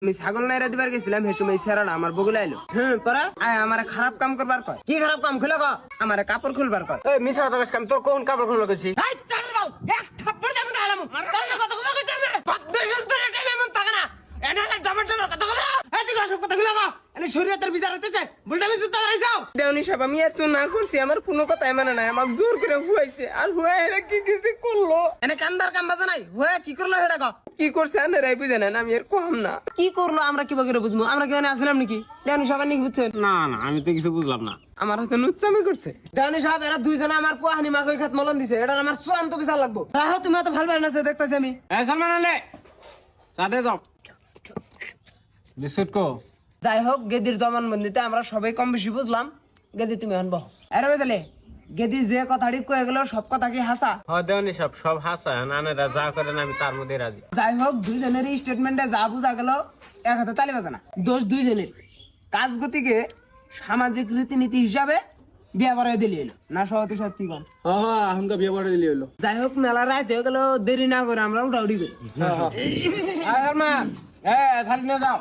আমি ছাগল নাইরা দিবার গেছিলাম হে সময় সেরাটা আমার বগুলে আইলো পরা আমার খারাপ কাম করবার কয় কি খারাপ কাম খুলে গো? আমার কাপড় খুলবার কয় এই মিছা কথা কাম তোর কোন কাপড় খুলে গেছি? এই চাল দাও এক থাপ্পড় দেব না আলামু তোর কথা কইবা কইতে হবে বাদ বেশস ধরে টাইমে মন থাকে না এনা না টমেটো কথা কইবা এই দিকে সব কথা খুলে গো এনে শরীয়তের বিচার হতে চাই বলটা আমি সুতা রাই যাও দেওনি সাহেব আমি এত না করছি আমার কোনো কথাই মানে নাই আমাক জোর করে হুয়াইছে আর হুয়া এরা কি কিছু করলো এনে কান্দার কাম বাজা নাই হুয়া কি করলো হেডা গো কি করছে আনে রাই বুঝে না আমি এর কম না কি করলো আমরা কি করে বুঝবো আমরা কি আসলাম নাকি দেওনি সাহেব নাকি বুঝছেন না না আমি তো কিছু বুঝলাম না। আমার হয়তো নুচ্চামি করছে দেওনি সাহেব এরা দুইজনে আমার পোহানি মাকই খাত মলন দিছে এটা আমার চূড়ান্ত বিচার লাগবো রাহো তুমি তো ভালো না দেখতেছি আমি এই সালমান আলে সাথে যাও বিস্কুট কো। যাই হোক গেদির জবানবন্দিতে আমরা সবাই কম বেশি বুঝলাম গেদি তুমি আনবো আরে বুঝলে গেদি যে কথাটি কয়ে গেল সব কথা কি হাসা হ্যাঁ দেওনি সব হাসা নানেরা যা করেন আমি তার মধ্যে রাজি। যাই হোক দুইজনেরই স্টেটমেন্টে যা বুঝা গেল এক হাতে তালি বাজে না দোষ দুইজনের কাজ গতিকে সামাজিক রীতিনীতি হিসাবে বিয়া বাড়াই দিলি এলো না সভাপতি সব কি কম হ্যাঁ আমাকে বিয়ে পড়ে দিলি হলো। যাই হোক মেলা রাত হয়ে গেল দেরি না করে আমরা উঠাউটি করি খালি নিয়ে যাও।